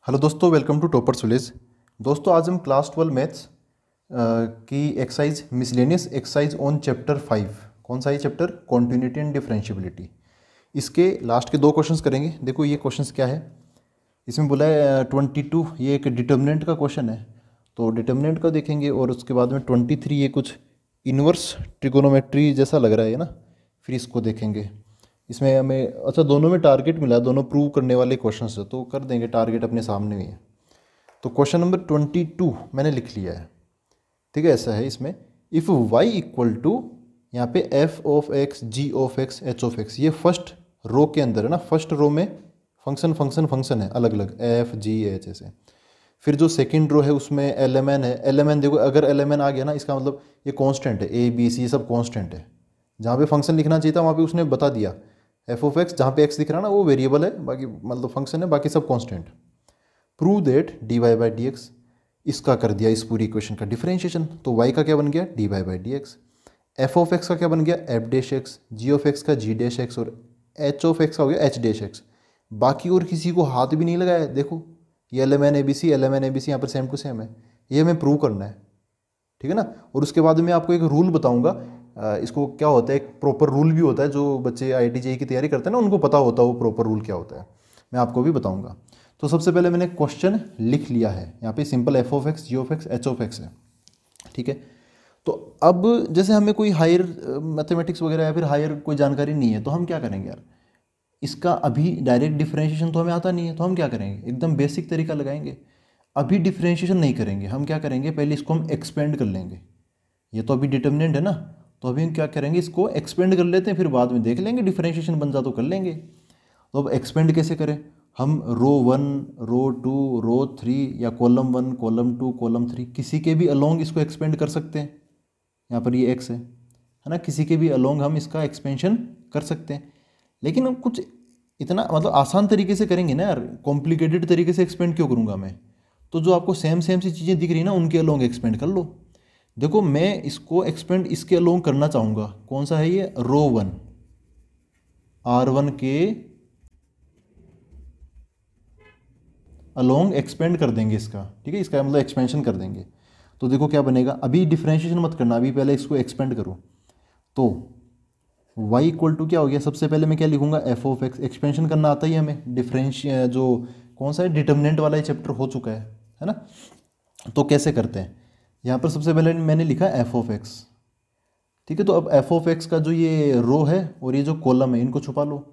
Hello दोस्तों, welcome to toppers village. दोस्तों आज हम क्लास 12 मैथ्स की exercise miscellaneous exercise on chapter 5। कौन सा ये चैप्टर? Continuity and differentiability. इसके लास्ट के दो क्वेश्चंस करेंगे। देखो ये क्वेश्चंस क्या है, इसमें बोला है 22, ये एक डिटर्मिनेंट का क्वेश्चन है, तो डिटर्मिनेंट का देखेंगे। और उसके बाद में 23 ये कुछ इन्वर्स ट्रिगोनोमेट्री जैसा लग रहा है ना, फिर इसको देखेंगे। इसमें हमें अच्छा दोनों में टारगेट मिला, दोनों प्रूव करने वाले क्वेश्चन है, तो कर देंगे, टारगेट अपने सामने ही है। तो क्वेश्चन नंबर 22 मैंने लिख लिया है, ठीक है। ऐसा है इसमें, इफ़ y इक्वल टू यहाँ पे f of x, g of x, h of x, ये फर्स्ट रो के अंदर है ना। फर्स्ट रो में फंक्शन फंक्शन फंक्शन है अलग अलग, f g h ऐसे। फिर जो सेकंड रो है उसमें lmn है। lmn देखो, अगर lmn आ गया ना, इसका मतलब ये कांस्टेंट है, a b c सब कांस्टेंट है। जहाँ पे फंक्शन लिखना चाहिए था वहाँ पे उसने बता दिया f ऑफ x, जहाँ पे x दिख रहा है ना वो वेरिएबल है, बाकी मतलब फंक्शन है, बाकी सब constant. Prove that dy by D x, इसका कर दिया इस पूरी इक्वेशन का डिफरेंशिएशन। तो y का क्या बन गया? dy by D x. f of x का क्या बन गया? f dash x. g of x का g डैश एक्स। और h ऑफ x का हो गया h डैश एक्स। बाकी और किसी को हाथ भी नहीं लगाया। देखो ये lmn abc, lmn abc यहाँ पर सेम टू सेम है, ये हमें प्रूव करना है, ठीक है ना। और उसके बाद मैं आपको एक रूल बताऊंगा, इसको क्या होता है, एक प्रॉपर रूल भी होता है। जो बच्चे IIT JEE की तैयारी करते हैं ना, उनको पता होता है वो प्रॉपर रूल क्या होता है, मैं आपको भी बताऊंगा। तो सबसे पहले मैंने क्वेश्चन लिख लिया है यहाँ पे, simple f of x, g of x, h of x है, ठीक है। तो अब जैसे हमें कोई हायर मैथमेटिक्स वगैरह या फिर हायर कोई जानकारी नहीं है, तो हम क्या करेंगे यार, इसका अभी डायरेक्ट डिफरेंशिएशन तो हमें आता नहीं है, तो हम क्या करेंगे, एकदम बेसिक तरीका लगाएंगे। अभी डिफरेंशिएशन नहीं करेंगे, हम क्या करेंगे, पहले इसको हम एक्सपेंड कर लेंगे। ये तो अभी डिटर्मिनेंट है ना, तो अभी हम क्या करेंगे, इसको एक्सपेंड कर लेते हैं, फिर बाद में देख लेंगे, डिफरेंशिएशन बन जा तो कर लेंगे। तो अब एक्सपेंड कैसे करें, हम रो 1, रो 2, रो 3 या कॉलम 1, कॉलम 2, कॉलम 3 किसी के भी अलोंग इसको एक्सपेंड कर सकते हैं। यहाँ पर ये x है ना, किसी के भी अलोंग हम इसका एक्सपेंशन कर सकते हैं। लेकिन हम कुछ इतना मतलब आसान तरीके से करेंगे ना यार, कॉम्प्लिकेटेड तरीके से एक्सपेंड क्यों करूँगा मैं। तो जो आपको सेम सेम सी चीज़ें दिख रही है ना, उनके अलोंग एक्सपेंड कर लो। देखो मैं इसको एक्सपेंड इसके अलोंग करना चाहूँगा, कौन सा है ये, रो 1, R1 के अलोंग एक्सपेंड कर देंगे इसका, ठीक है, इसका मतलब एक्सपेंशन कर देंगे। तो देखो क्या बनेगा, अभी डिफरेंशिएशन मत करना, अभी पहले इसको एक्सपेंड करो। तो y इक्वल टू क्या हो गया, सबसे पहले मैं क्या लिखूंगा, f ऑफ x। एक्सपेंशन करना आता ही हमें, डिफरेंशियल जो कौन सा है, डिटर्मिनेंट वाला ही चैप्टर हो चुका है ना। तो कैसे करते हैं, यहाँ पर सबसे पहले मैंने लिखा f ऑफ x, ठीक है। तो अब f ऑफ x का जो ये रो है और ये जो कॉलम है, इनको छुपा लो।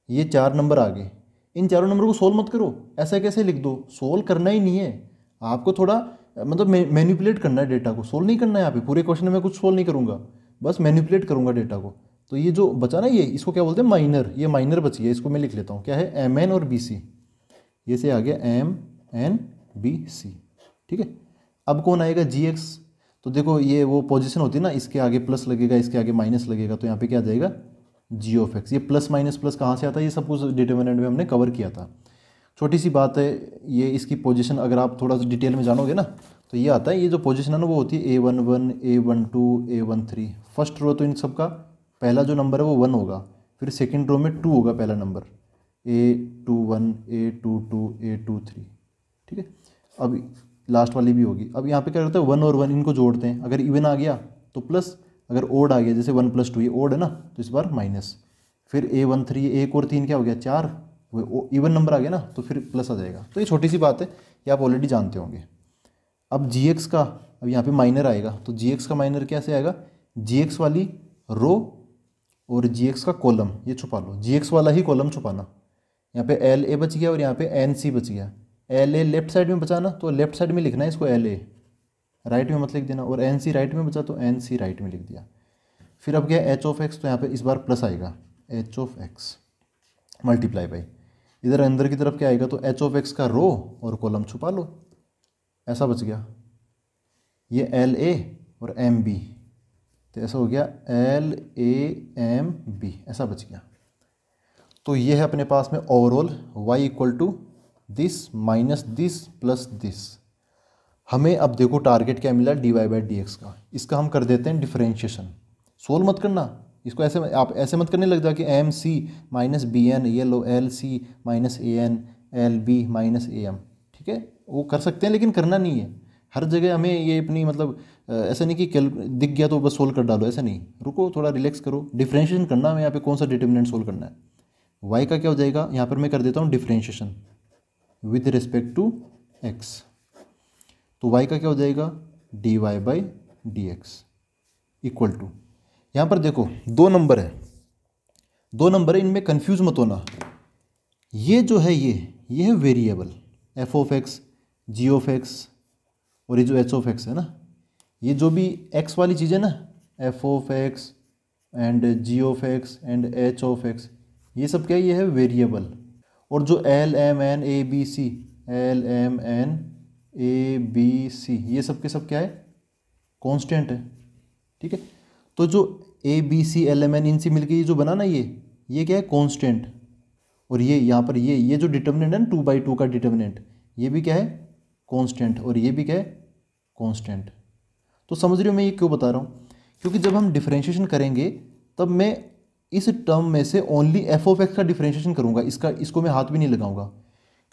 ये 4 नंबर आ गए, इन चारों नंबर को सोल्व मत करो, ऐसा कैसे लिख दो, सोल्व करना ही नहीं है आपको। थोड़ा मतलब मैनिपुलेट करना है डेटा को, सोल्व नहीं करना है। यहाँ पे पूरे क्वेश्चन में मैं कुछ सोल्व नहीं करूँगा, बस मैनिपुलेट करूँगा डेटा को। तो ये जो बचा ना, ये इसको क्या बोलते हैं, माइनर, ये माइनर बच गया, इसको मैं लिख लेता हूँ, क्या है, MN और BC। ये से आ गया MNBC, ठीक है। अब कौन आएगा, GX। तो देखो ये वो पोजीशन होती है ना, इसके आगे प्लस लगेगा, इसके आगे माइनस लगेगा, तो यहाँ पे क्या आ जाएगा, G ऑफ x। ये प्लस माइनस प्लस कहाँ से आता है, ये सब कुछ डिटर्मिनेंट में हमने कवर किया था। छोटी सी बात है, ये इसकी पोजीशन अगर आप थोड़ा सा डिटेल में जानोगे ना, तो ये आता है, ये जो पोजीशन है ना वो होती है A11, A12, A13। First row तो इन सब का पहला जो नंबर है वो 1 होगा, फिर सेकंड रो में 2 होगा पहला नंबर, A21, A22, A23, ठीक है। अब लास्ट वाली भी होगी। अब यहाँ पे क्या करते हैं, 1 और 1 इनको जोड़ते हैं, अगर इवन आ गया तो प्लस, अगर ओड आ गया, जैसे 1 + 2, ये ओड है ना, तो इस बार माइनस। फिर A13, 1 और 3 क्या हो गया, 4, वो इवन नंबर आ गया ना, तो फिर प्लस आ जाएगा। तो ये छोटी सी बात है, ये आप ऑलरेडी जानते होंगे। अब GX का, अब यहाँ पे माइनर आएगा, तो GX का माइनर कैसे आएगा, GX वाली रो और GX का कॉलम ये छुपा लो, GX वाला ही कॉलम छुपाना। यहाँ पे LA बच गया और यहाँ पे NC बच गया। LA लेफ्ट साइड में बचा ना, तो लेफ्ट साइड में लिखना है इसको, LA राइट में मत लिख देना, और NC राइट में बचा तो NC राइट में लिख दिया। फिर अब क्या, H ऑफ x, तो यहाँ पे इस बार प्लस आएगा, H of x multiply by, इधर अंदर की तरफ क्या आएगा, तो H ऑफ x का रो और कॉलम छुपा लो, ऐसा बच गया। ये LA और MB, तो ऐसा हो गया LAMB, ऐसा बच गया। तो ये है अपने पास में overall y equal to this minus this plus this. हमें अब देखो टारगेट क्या मिला, dy बाई डी एक्स का। इसका हम कर देते हैं डिफरेंशिएशन, सोल्व मत करना इसको, ऐसे आप ऐसे मत करने लग जाओ कि MC माइनस BN, ये लो LC minus AN, LB minus AM, ठीक है, वो कर सकते हैं लेकिन करना नहीं है हर जगह हमें ये अपनी मतलब ऐसा नहीं कि दिख गया तो बस सोल्व कर डालो, ऐसा नहीं, रुको थोड़ा रिलैक्स करो, डिफरेंशिएशन करना है यहाँ पे, कौन सा डिटर्मिनेंट सोल्व करना है। y का क्या हो जाएगा, यहाँ पर मैं कर देता हूँ differentiation with respect to x, तो y का क्या हो जाएगा dy by D X equal to, यहाँ पर देखो 2 नंबर है, 2 नंबर है, इनमें कंफ्यूज मत होना। ये जो है ये है variable F of X, G of X और ये जो एच ऑफ एक्स है ना, ये जो भी एक्स वाली चीज़ है ना, F of X and G of X and H of X, ये सब क्या है, ये है वेरिएबल। और जो L M N A B C, L M N A B C, ये सब के सब क्या है, कांस्टेंट है, ठीक है। तो जो A B C L M N इनसे मिलके ये जो बना ना, ये क्या है कांस्टेंट, और ये यहाँ पर ये जो डिटर्मिनेंट है ना 2/2 का डिटर्मिनेंट, ये भी क्या है कांस्टेंट, और ये भी क्या है कांस्टेंट। तो समझ रहे हो मैं ये क्यों बता रहा हूँ, क्योंकि जब हम डिफरेंशिएशन करेंगे तब मैं इस टर्म में से ओनली एफ ऑफ एक्स का डिफरेंशिएशन करूँगा, इसको मैं हाथ भी नहीं लगाऊंगा,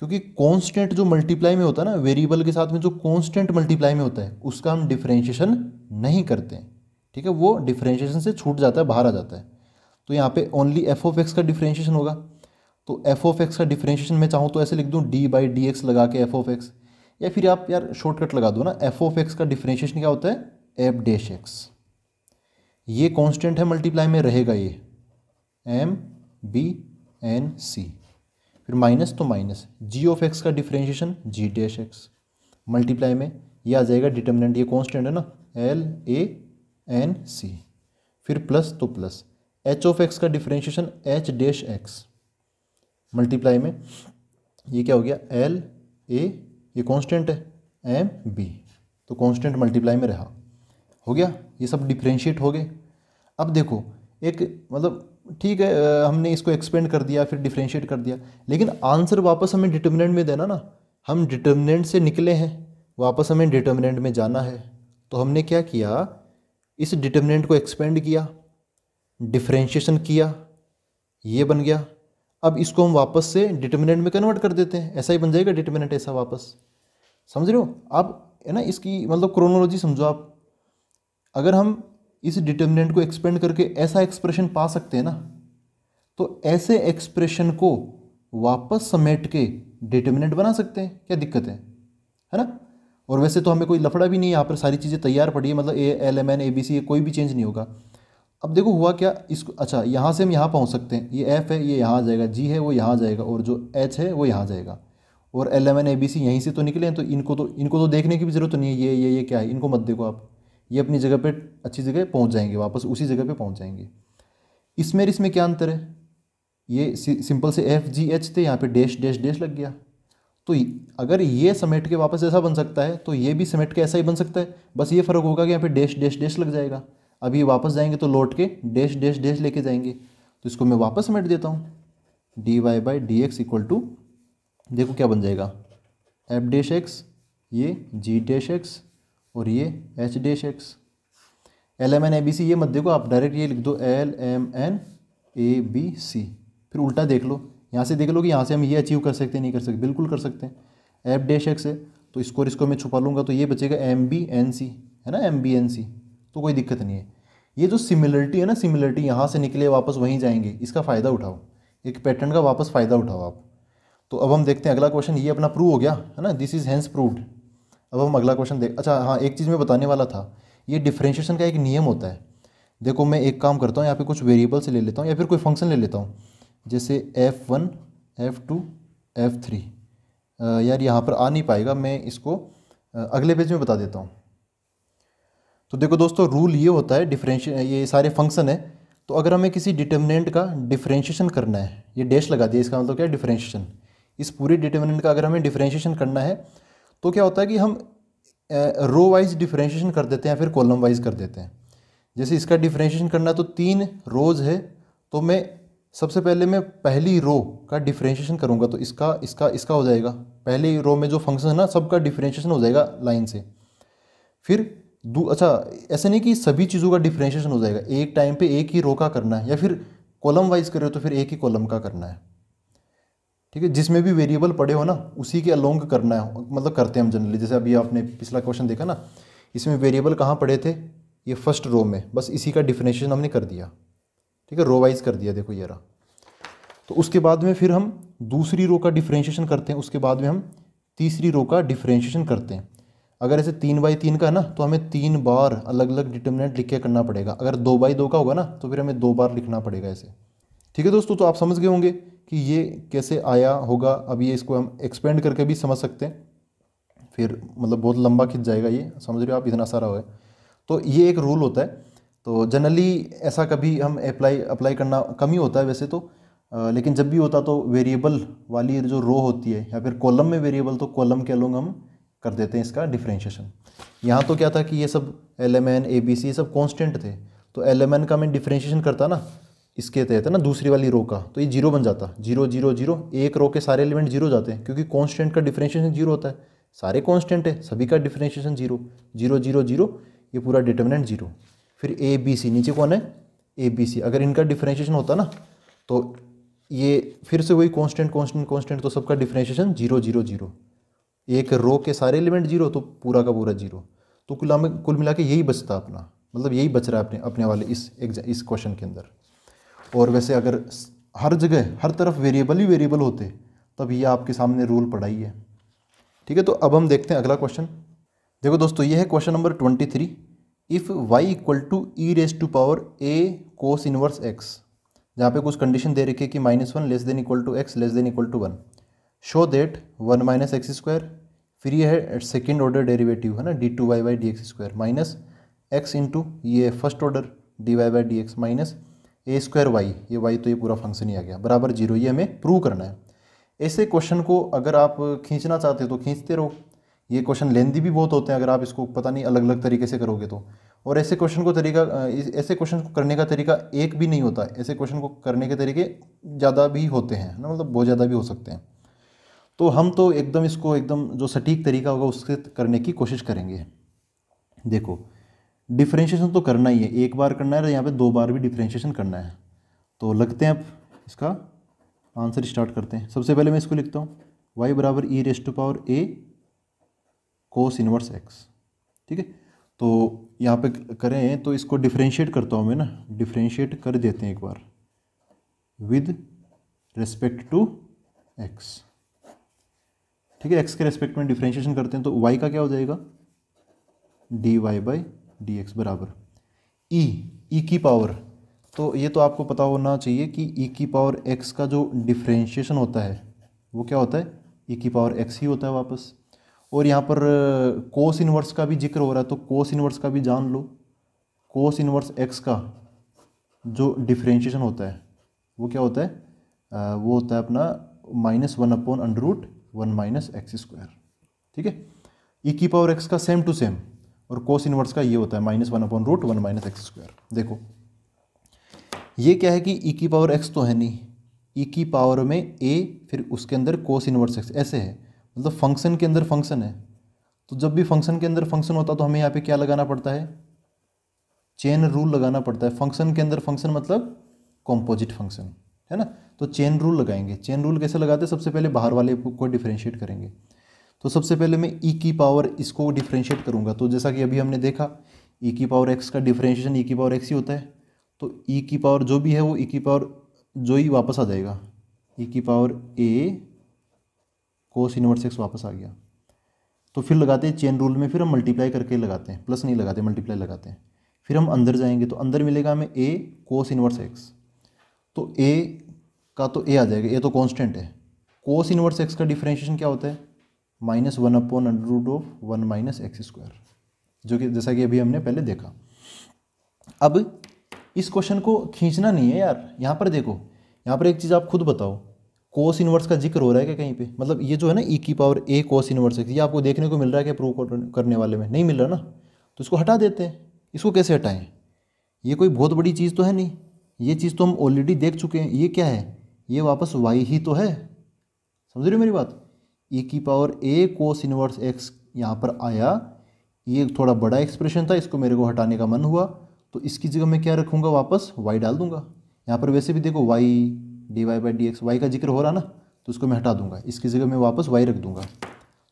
क्योंकि कांस्टेंट जो मल्टीप्लाई में होता है ना, वेरिएबल के साथ में जो कांस्टेंट मल्टीप्लाई में होता है उसका हम डिफरेंशिएशन नहीं करते हैं, ठीक है, वो डिफरेंशिएशन से छूट जाता है, बाहर आ जाता है। तो यहाँ पे ओनली एफ ऑफ एक्स का डिफरेंशिएशन होगा, तो एफ ऑफ एक्स का डिफरेंशिएशन मैं चाहूँ तो ऐसे लिख दूँ डी बाई डी एक्स लगा के एफ ऑफ एक्स, या फिर आप यार शॉर्टकट लगा दो ना, एफ ऑफ एक्स का डिफरेंशिएशन क्या होता है एफ डैश एक्स, ये कांस्टेंट है मल्टीप्लाई में रहेगा, ये एम बी एन सी, फिर माइनस तो माइनस, जी ऑफ एक्स का डिफरेंशिएशन जी डैश एक्स, मल्टीप्लाई में ये आ जाएगा डिटर्मिनेंट, ये कांस्टेंट है ना एल ए एन सी, फिर प्लस तो प्लस, एच ऑफ एक्स का differentiation H dash x, multiply में ये क्या हो गया एल ए, ये कांस्टेंट है एम बी, तो कांस्टेंट मल्टीप्लाई में रहा, हो गया, ये सब डिफरेंशिएट हो गए। अब देखो एक मतलब ठीक है, हमने इसको एक्सपेंड कर दिया फिर डिफरेंशिएट कर दिया, लेकिन आंसर वापस हमें डिटर्मिनेंट में देना ना, हम डिटर्मिनेंट से निकले हैं, वापस हमें डिटर्मिनेंट में जाना है, तो हमने क्या किया, इस डिटर्मिनेंट को एक्सपेंड किया, डिफरेंशिएशन किया, ये बन गया, अब इसको हम वापस से डिटर्मिनेंट में कन्वर्ट कर देते हैं, ऐसा ही बन जाएगा डिटर्मिनेंट, ऐसा वापस, समझ रहे हो आप, है ना, इसकी मतलब क्रोनोलॉजी समझो आप। अगर हम इस डिटर्मिनेंट को एक्सपेंड करके ऐसा एक्सप्रेशन पा सकते हैं ना, तो ऐसे एक्सप्रेशन को वापस समेट के डिटर्मिनेंट बना सकते हैं, क्या दिक्कत है ना। और वैसे तो हमें कोई लफड़ा भी नहीं है, यहाँ पर सारी चीज़ें तैयार पड़ी है, मतलब A L M N A B C, कोई भी चेंज नहीं होगा। अब देखो हुआ क्या, इसको अच्छा यहाँ से हम यहाँ पहुँच सकते हैं, ये एफ है ये यहाँ आ जाएगा, जी है वो यहाँ आ जाएगा, और जो एच है वो यहाँ आ जाएगा, और L M N A B C यहीं से तो निकले हैं, तो इनको तो देखने की भी ज़रूरत नहीं है, ये क्या है, इनको मत देखो आप, ये अपनी जगह पे अच्छी जगह पहुंच जाएंगे, वापस उसी जगह पे पहुंच जाएंगे। इसमें क्या अंतर है, ये सिंपल से एफ जी एच थे, यहाँ पे डैश डैश डैश लग गया, तो अगर ये समेट के वापस ऐसा बन सकता है तो ये भी समेट के ऐसा ही बन सकता है, बस ये फ़र्क होगा कि यहाँ पे डैश डैश डैश लग जाएगा, अभी वापस जाएंगे तो लौट के डैश डैश डैश लेके जाएंगे, तो इसको मैं वापस समेट देता हूँ, D Y by D X equal to, देखो क्या बन जाएगा एफ डैश एक्स, ये जी डैश एक्स और ये H dash X, L M N A B C, ये मत देखो आप, डायरेक्ट ये लिख दो L M N A B C, फिर उल्टा देख लो, यहाँ से देख लो कि यहाँ से हम ये अचीव कर सकते हैं नहीं कर सकते, बिल्कुल कर सकते हैं, एफ डैश एक्स है तो इसको मैं छुपा लूँगा, तो ये बचेगा एम बी एन सी, है ना, एम बी एन सी, तो कोई दिक्कत नहीं है। ये जो सिमिलरिटी है ना, सिमिलरिटी यहाँ से निकले वापस वहीं जाएंगे, इसका फ़ायदा उठाओ, एक पैटर्न का वापस फ़ायदा उठाओ आप। तो अब हम देखते हैं अगला क्वेश्चन, ये अपना प्रूव हो गया है ना, दिस इज़ हेंस प्रूव्ड। अब हम अगला क्वेश्चन देख, अच्छा हाँ एक चीज़ मैं बताने वाला था, ये डिफरेंशिएशन का एक नियम होता है। देखो मैं एक काम करता हूँ, यहाँ पे कुछ वेरिएबल से ले लेता हूँ या फिर कोई फंक्शन ले लेता हूँ, जैसे f1 f2 f3, यार यहाँ पर आ नहीं पाएगा, मैं इसको अगले पेज में बता देता हूँ। तो देखो दोस्तों रूल ये होता है, ये सारे फंक्शन है, तो अगर हमें किसी डिटर्मिनेंट का डिफरेंशिएशन करना है, ये डैश लगा दिया, इसका मतलब क्या है डिफरेंशिएशन, इस पूरे डिटर्मिनेंट का अगर हमें डिफरेंशिएशन करना है तो क्या होता है कि हम रो वाइज डिफरेंशिएशन कर देते हैं या फिर कॉलम वाइज कर देते हैं। जैसे इसका डिफरेंशिएशन करना है तो 3 रोज़ है, तो मैं सबसे पहले मैं पहली रो का डिफरेंशिएशन करूँगा, तो इसका हो जाएगा, पहली रो में जो फंक्शन है ना सबका डिफरेंशिएशन हो जाएगा लाइन से। फिर अच्छा ऐसे नहीं कि सभी चीज़ों का डिफरेंशिएशन हो जाएगा, एक टाइम पे एक ही रो का करना है, या फिर कॉलम वाइज कर रहे हो तो फिर एक ही कॉलम का करना है, ठीक है, जिसमें भी वेरिएबल पड़े हो ना उसी के अलोंग करना है, मतलब करते हैं हम जनरली। जैसे अभी आपने पिछला क्वेश्चन देखा ना, इसमें वेरिएबल कहाँ पड़े थे, ये फर्स्ट रो में, बस इसी का डिफरेंशिएशन हमने कर दिया। ठीक है, रो वाइज कर दिया, देखो ये रहा। तो उसके बाद में फिर हम दूसरी रो का डिफरेंशिएशन करते हैं, उसके बाद में हम तीसरी रो का डिफरेंशिएशन करते हैं। अगर ऐसे 3/3 का है ना तो हमें 3 बार अलग अलग डिटर्मिनेंट लिख के करना पड़ेगा। अगर 2/2 का होगा ना तो फिर हमें 2 बार लिखना पड़ेगा ऐसे। ठीक है दोस्तों, तो आप समझ गए होंगे कि ये कैसे आया होगा। अब ये इसको हम एक्सपेंड करके भी समझ सकते हैं, फिर मतलब बहुत लंबा खिंच जाएगा ये, समझ रहे हो आप, इतना सारा है। तो ये एक रूल होता है। तो जनरली ऐसा कभी हम अप्लाई करना कम ही होता है वैसे तो, लेकिन जब भी होता तो वेरिएबल वाली जो रो होती है या फिर कॉलम में वेरिएबल, तो कॉलम के अलोंग हम कर देते हैं इसका डिफरेंशिएशन। यहाँ तो क्या था कि ये सब LMN ABC ये सब कांस्टेंट थे, तो LMN का मैं डिफरेंशिएशन करता ना इसके तहत ना दूसरी वाली रो का, तो ये 0 बन जाता, 0 0 0। एक रो के सारे एलिमेंट 0 जाते हैं क्योंकि कांस्टेंट का डिफरेंशिएशन 0 होता है। सारे कांस्टेंट है, सभी का डिफरेंशिएशन 0 0 0 0, ये पूरा डिटर्मिनेंट 0। फिर ABC, नीचे कौन है ABC, अगर इनका डिफरेंशिएशन होता ना तो ये फिर से वही कांस्टेंट कांस्टेंट कांस्टेंट, तो सबका डिफरेंशिएशन 0 0 0। एक रो के सारे एलिमेंट 0 तो पूरा का पूरा 0। तो कुल मिला के यही बचता अपना, मतलब यही बच रहा है अपने वाले इस क्वेश्चन के अंदर। और वैसे अगर हर जगह हर तरफ वेरिएबल ही वेरिएबल होते तब ये आपके सामने रूल पड़ा ही है। ठीक है, तो अब हम देखते हैं अगला क्वेश्चन। देखो दोस्तों, ये है question number 23। If y = e⁻a cos inverse x, जहाँ पे कुछ कंडीशन दे रखी है कि -1 < x < 1, शो दैट 1 - x², फिर ये है सेकेंड ऑर्डर डेरिवेटिव है ना d2y/dx² माइनस x इंटू ये first order dy/dx minus a² y, ये y तो ये पूरा फंक्शन ही आ गया, बराबर 0। ये हमें प्रूव करना है। ऐसे क्वेश्चन को अगर आप खींचना चाहते हो तो खींचते रहो। ये क्वेश्चन लेंदी भी बहुत होते हैं अगर आप इसको पता नहीं अलग अलग तरीके से करोगे तो। और ऐसे क्वेश्चन को करने का तरीका एक भी नहीं होता, ऐसे क्वेश्चन को करने के तरीके ज़्यादा भी होते हैं ना, मतलब बहुत ज़्यादा भी हो सकते हैं। तो हम तो एकदम इसको एकदम जो सटीक तरीका होगा उससे करने की कोशिश करेंगे। देखो, डिफरेंशिएशन तो करना ही है, एक बार करना है और यहाँ पे 2 बार भी डिफरेंशिएशन करना है। तो लगते हैं अब इसका आंसर स्टार्ट करते हैं। सबसे पहले मैं इसको लिखता हूँ y = e⁻a cos inverse x। ठीक है, तो यहाँ पे करें तो इसको डिफरेंशिएट करता हूँ मैं ना, डिफरेंशिएट कर देते हैं एक बार विद रिस्पेक्ट टू x। ठीक है, x के रेस्पेक्ट में डिफरेंशिएशन करते हैं तो y का क्या हो जाएगा dy/dx बराबर e की पावर। तो ये तो आपको पता होना चाहिए कि e की पावर x का जो डिफरेंशिएशन होता है वो क्या होता है, e की पावर x ही होता है वापस। और यहाँ पर कोस इनवर्स का भी जिक्र हो रहा है तो कोस इनवर्स का भी जान लो। कोस इनवर्स x का जो डिफरेंशिएशन होता है वो क्या होता है, वो होता है अपना -1/√1 - x²। ठीक है, e की पावर x का सेम टू सेम, और कोस इनवर्स का ये होता है -1/√1 - x²। देखो ये क्या है कि e की पावर x तो है नहीं, e की पावर में a फिर उसके अंदर कोस इनवर्स x ऐसे है, मतलब फंक्शन के अंदर फंक्शन है। तो जब भी फंक्शन के अंदर फंक्शन होता तो हमें यहाँ पे क्या लगाना पड़ता है, चेन रूल लगाना पड़ता है। फंक्शन के अंदर फंक्शन मतलब कॉम्पोजिट फंक्शन है ना, तो चेन रूल लगाएंगे। चेन रूल कैसे लगाते हैं, सबसे पहले बाहर वाले को डिफरेंशिएट करेंगे। तो सबसे पहले मैं e की पावर इसको डिफरेंशिएट करूँगा, तो जैसा कि अभी हमने देखा e की पावर x का डिफरेंशिएशन e की पावर x ही होता है। तो e की पावर जो भी है वो e की पावर जो ही वापस आ जाएगा, e की power a cos inverse x वापस आ गया। तो फिर लगाते हैं चेन रूल में, फिर हम मल्टीप्लाई करके लगाते हैं, प्लस नहीं लगाते मल्टीप्लाई लगाते हैं। फिर हम अंदर जाएंगे तो अंदर मिलेगा हमें a कोस इनवर्स x। तो a का तो a आ जाएगा, a तो कांस्टेंट है। कोस इनवर्स x का डिफरेंशिएशन क्या होता है -1/√1 - x², जो कि जैसा कि अभी हमने पहले देखा। अब इस क्वेश्चन को खींचना नहीं है यार, यहाँ पर देखो, यहाँ पर एक चीज़ आप खुद बताओ, कोस इनवर्स का जिक्र हो रहा है क्या कहीं पे, मतलब ये जो है ना e की power a cos inverse x, ये आपको देखने को मिल रहा है क्या प्रूव करने वाले में, नहीं मिल रहा ना, तो इसको हटा देते हैं। इसको कैसे हटाएं, ये कोई बहुत बड़ी चीज़ तो है नहीं, ये चीज़ तो हम ऑलरेडी देख चुके हैं। ये क्या है, ये वापस y ही तो है, समझ रहे हो मेरी बात। e की power a cos inverse x यहाँ पर आया, ये थोड़ा बड़ा एक्सप्रेशन था, इसको मेरे को हटाने का मन हुआ तो इसकी जगह मैं क्या रखूँगा, वापस y डाल दूंगा। यहाँ पर वैसे भी देखो y dy/dx, y का जिक्र हो रहा ना, तो उसको मैं हटा दूंगा, इसकी जगह मैं वापस y रख दूंगा।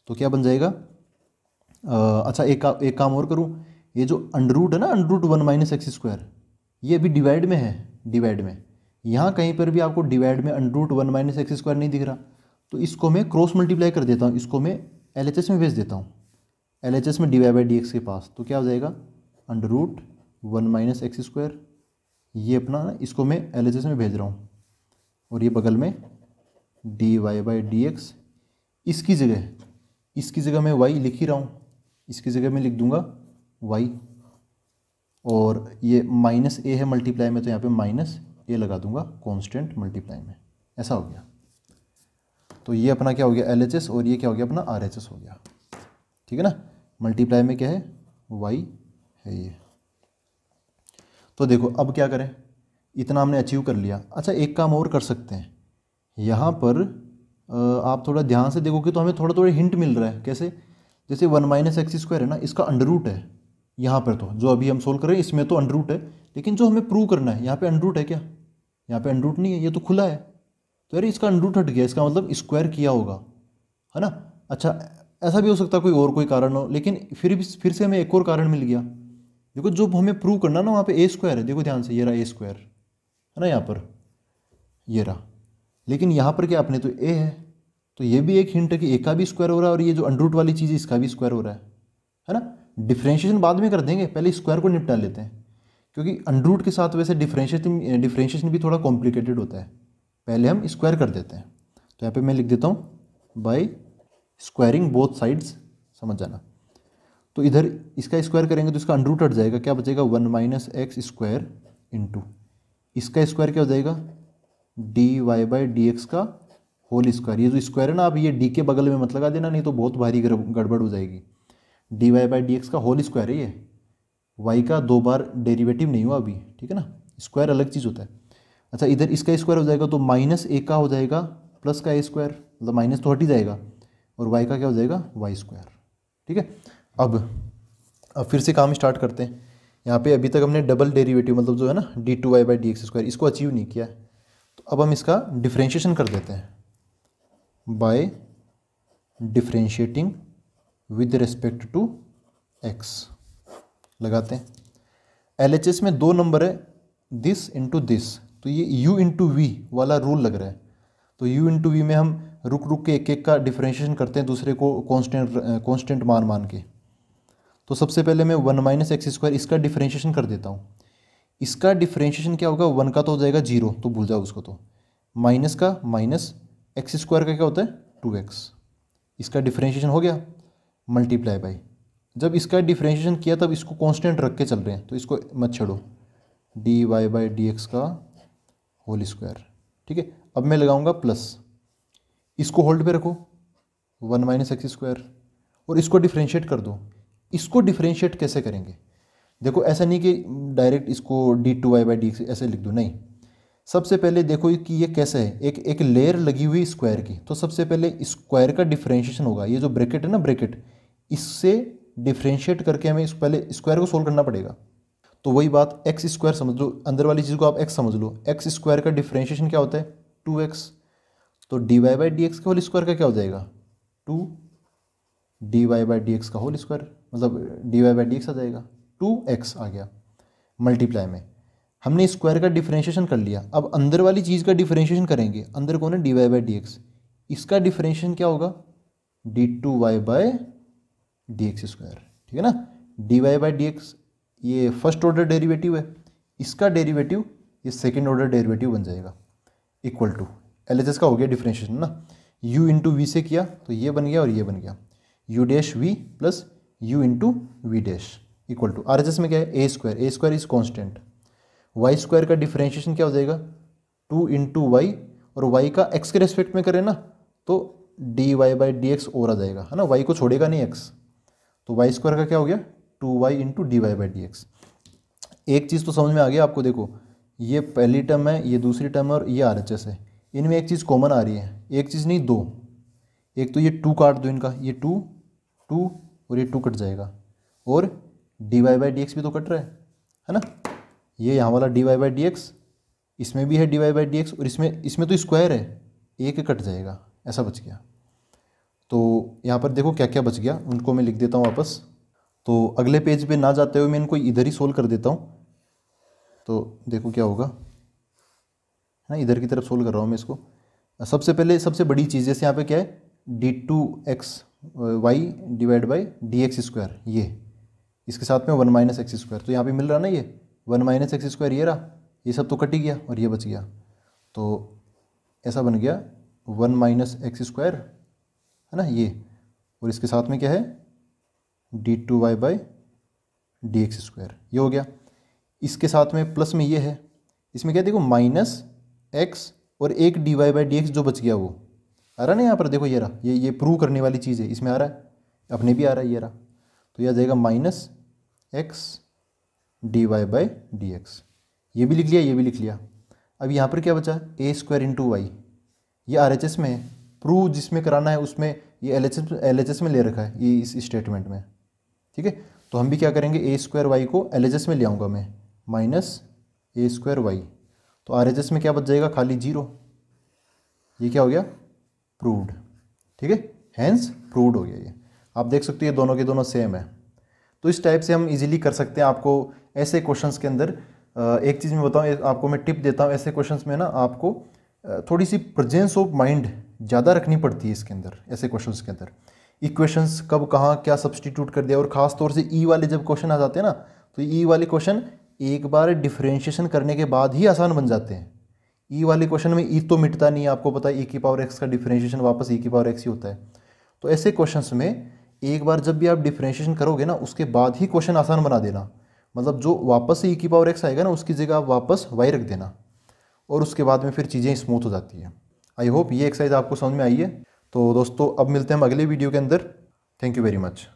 तो क्या बन जाएगा, अच्छा एक काम और करूँ, ये जो अंडर रूट है ना, under root 1 minus X square, ये अभी डिवाइड में है, डिवाइड में यहाँ कहीं पर भी आपको डिवाइड में under root 1 minus X square नहीं दिख रहा, तो इसको मैं क्रॉस मल्टीप्लाई कर देता हूँ, इसको मैं LHS में भेज देता हूँ, LHS में dy/dx के पास। तो क्या हो जाएगा, under root 1 minus X square, ये अपना ना इसको मैं LHS में भेज रहा हूँ, और ये बगल में dy/dx, इसकी जगह मैं y लिख ही रहा हूँ, इसकी जगह मैं लिख दूंगा y, और ये माइनस a है मल्टीप्लाई में, तो यहाँ पे माइनस a लगा दूंगा कांस्टेंट मल्टीप्लाई में, ऐसा हो गया। तो ये अपना क्या हो गया LHS, और ये क्या हो गया अपना RHS हो गया, ठीक है ना। मल्टीप्लाई में क्या है, y है ये। तो देखो अब क्या करें, इतना हमने अचीव कर लिया। अच्छा एक काम और कर सकते हैं, यहाँ पर आप थोड़ा ध्यान से देखोगे तो हमें थोड़ा हिंट मिल रहा है। कैसे, जैसे 1 माइनस एक्स स्क्वायर है ना, इसका अंडर रूट है यहाँ पर, तो जो अभी हम सोल्व कर रहे हैं इसमें तो अंडर रूट है, लेकिन जो हमें प्रूव करना है यहाँ पे अंडर रूट है क्या, यहाँ पे अंडर रूट नहीं है, ये तो खुला है, तो यार इसका अंडर रूट हट गया, इसका मतलब स्क्वायर किया होगा, है ना। अच्छा ऐसा भी हो सकता है कोई कारण हो, लेकिन फिर से हमें एक और कारण मिल गया। देखो जो हमें प्रूव करना ना, वहाँ पे ए स्क्वायर है, देखो ध्यान से, ये रहा ए स्क्वायर है ना यहाँ पर, ये रहा, लेकिन यहाँ पर क्या अपने तो ए है, तो ये भी एक हिंट है कि ए का भी स्क्वायर हो रहा है, और ये जो अंडर रूट वाली चीज़ है इसका भी स्क्वायर हो रहा है ना। डिफ्रेंशिएशन बाद में कर देंगे, पहले स्क्वायर को निपटा लेते हैं, क्योंकि अंडर रूट के साथ वैसे डिफ्रेंशिएशन भी थोड़ा कॉम्प्लिकेटेड होता है, पहले हम स्क्वायर कर देते हैं। तो यहाँ पे मैं लिख देता हूँ बाय स्क्वायरिंग बोथ साइड्स, समझ जाना। तो इधर इसका स्क्वायर करेंगे तो इसका अंडर रूट हट जाएगा, क्या बचेगा 1 माइनस एक्स स्क्वायर इंटू इसका स्क्वायर क्या हो जाएगा dy/dx का होल स्क्वायर। ये जो स्क्वायर है ना, आप ये डी के बगल में मत लगा देना, नहीं तो बहुत भारी गड़बड़ हो जाएगी। dy/dx का होल स्क्वायर है ये, y का 2 बार डेरिवेटिव नहीं हुआ अभी, ठीक है ना, स्क्वायर अलग चीज़ होता है। अच्छा इधर इसका स्क्वायर हो जाएगा तो माइनस ए का हो जाएगा प्लस का ए स्क्वायर, मतलब माइनस तो हट ही जाएगा, और y का क्या हो जाएगा वाई स्क्वायर, ठीक है। अब फिर से काम स्टार्ट करते हैं। यहाँ पे अभी तक हमने डबल डेरिवेटिव मतलब जो है ना d2y/dx स्क्वायर, इसको अचीव नहीं किया है, तो अब हम इसका डिफ्रेंशिएशन कर देते हैं by differentiating with respect to x। लगाते हैं, LHS में 2 नंबर है, दिस इंटू दिस, तो ये u इंटू वी वाला रूल लग रहा है, तो u इंटू वी में हम रुक के एक का डिफ्रेंशिएशन करते हैं, दूसरे को कांस्टेंट मान के। तो सबसे पहले मैं 1 माइनस एक्स स्क्वायर इसका डिफ्रेंशिएशन कर देता हूँ। इसका डिफ्रेंशिएशन क्या होगा, 1 का तो हो जाएगा 0, तो भूल जाओ उसको, तो माइनस का माइनस एक्स स्क्वायर का क्या होता है 2x, इसका डिफ्रेंशिएशन हो गया मल्टीप्लाई बाई, जब इसका डिफ्रेंशिएशन किया तब इसको कांस्टेंट रख के चल रहे हैं, तो इसको मत छेड़ो, dy/dx का होल स्क्वायर, ठीक है। अब मैं लगाऊंगा प्लस, इसको होल्ड पे रखो 1 माइनस एक्स स्क्वायर, और इसको डिफ्रेंशिएट कर दो। इसको डिफ्रेंशिएट कैसे करेंगे, देखो ऐसा नहीं कि डायरेक्ट इसको d2y/dx ऐसे लिख दो, नहीं, सबसे पहले देखो कि ये कैसे है, एक लेयर लगी हुई स्क्वायर की, तो सबसे पहले स्क्वायर का डिफ्रेंशिएशन होगा, ये जो ब्रैकेट है ना ब्रैकेट, इससे डिफ्रेंशिएट करके हमें पहले स्क्वायर को सोल्व करना पड़ेगा। तो वही बात एक्स स्क्वायर समझ लो, अंदर वाली चीज़ को आप एक्स समझ लो, एक्स स्क्वायर का डिफ्रेंशिएशन क्या होता है 2x, तो dy/dx के होल स्क्वायर का क्या हो जाएगा 2 dy/dx का होल स्क्वायर, मतलब dy/dx आ जाएगा 2x आ गया, मल्टीप्लाई में हमने स्क्वायर का डिफरेंशिएशन कर लिया। अब अंदर वाली चीज़ का डिफरेंशिएशन करेंगे, अंदर कौन है dy/dx, इसका डिफरेंशिएशन क्या होगा d2y/dx स्क्वायर, ठीक है ना। dy/dx ये फर्स्ट ऑर्डर डेरिवेटिव है, इसका डेरिवेटिव ये सेकेंड ऑर्डर डेरिवेटिव बन जाएगा, इक्वल टू LHS का हो गया डिफरेंशिएशन ना, u इंटू वी से किया तो ये बन गया और ये बन गया u'(v) plus u into v dash equal to RHS में क्या है a square is constant, y square का डिफरेंशिएशन क्या हो जाएगा 2 इंटू वाई, और y का x के रेस्पेक्ट में करें ना तो dy/dx और आ जाएगा, है ना, y को छोड़ेगा नहीं x, तो वाई स्क्वायर का क्या हो गया 2y इंटू dy/dx। एक चीज़ तो समझ में आ गया आपको, देखो ये पहली टर्म है, ये दूसरी टर्म है, और ये RHS है, इनमें एक चीज़ कॉमन आ रही है, एक चीज़ नहीं दो, एक तो ये 2 काट दो इनका, ये 2 और ये 2 कट जाएगा, और dy/dx भी तो कट रहा है ना, ये यहाँ वाला dy/dx, इसमें भी है dy/dx, और इसमें तो स्क्वायर है, एक कट जाएगा, ऐसा बच गया। तो यहाँ पर देखो क्या क्या बच गया, उनको मैं लिख देता हूँ वापस। तो अगले पेज पे ना जाते हुए मैं इनको इधर ही सोल्व कर देता हूँ। तो देखो क्या होगा, है ना, इधर की तरफ सोल्व कर रहा हूँ मैं इसको। सबसे पहले सबसे बड़ी चीज़ जैसे यहाँ पे क्या है, d2x y divide by dx², ये इसके साथ में 1 - x²। तो यहाँ पे मिल रहा ना, ये 1 - x², ये रहा, ये सब तो कट ही गया और ये बच गया। तो ऐसा बन गया 1 - x², है ना ये, और इसके साथ में क्या है d2y बाई dx², ये हो गया। इसके साथ में प्लस में ये है, इसमें क्या देखो -x और एक dy बाई dx जो बच गया वो आ रहा ना यहाँ पर, देखो ये रहा, ये प्रूव करने वाली चीज़ है, इसमें आ रहा है, अपने भी आ रहा है, ये रहा। तो यह आ जाएगा -x dy बाई dx, ये भी लिख लिया, ये भी लिख लिया। अब यहाँ पर क्या बचा, a² × y, ये RHS में है, प्रूव जिसमें कराना है उसमें ये LHS में ले रखा है, ये इस स्टेटमेंट में, ठीक है। तो हम भी क्या करेंगे, a² y को LHS में ले आऊँगा मैं, -a² y, तो RHS में क्या बच जाएगा, खाली 0। ये क्या हो गया, प्रूव्ड, ठीक है, हैंस प्रूव्ड हो गया। ये आप देख सकते हो ये दोनों के दोनों सेम है। तो इस टाइप से हम इजीली कर सकते हैं। आपको ऐसे क्वेश्चंस के अंदर एक चीज़ मैं बताऊँ, आपको मैं टिप देता हूँ, ऐसे क्वेश्चंस में ना आपको थोड़ी सी प्रेजेंस ऑफ माइंड ज़्यादा रखनी पड़ती है इसके अंदर, ऐसे क्वेश्चंस के अंदर। इक्वेशंस कब कहाँ क्या सब्सटीट्यूट कर दिया, और ख़ास तौर से ई वाले जब क्वेश्चन आ जाते हैं ना, तो ई वाले क्वेश्चन एक बार डिफ्रेंशिएशन करने के बाद ही आसान बन जाते हैं। ई वाले क्वेश्चन में ई तो मिटता नहीं है, आपको पता है e⁻x का डिफ्रेंशिएशन वापस e⁻x ही होता है। तो ऐसे क्वेश्चंस में एक बार जब भी आप डिफ्रेंशिएशन करोगे ना, उसके बाद ही क्वेश्चन आसान बना देना। मतलब जो वापस से e⁻x आएगा ना, उसकी जगह आप वापस y रख देना, और उसके बाद में फिर चीज़ें स्मूथ हो जाती हैं। आई होप ये एक्सरसाइज आपको समझ में आई है। तो दोस्तों अब मिलते हैं हम अगले वीडियो के अंदर। Thank you very much.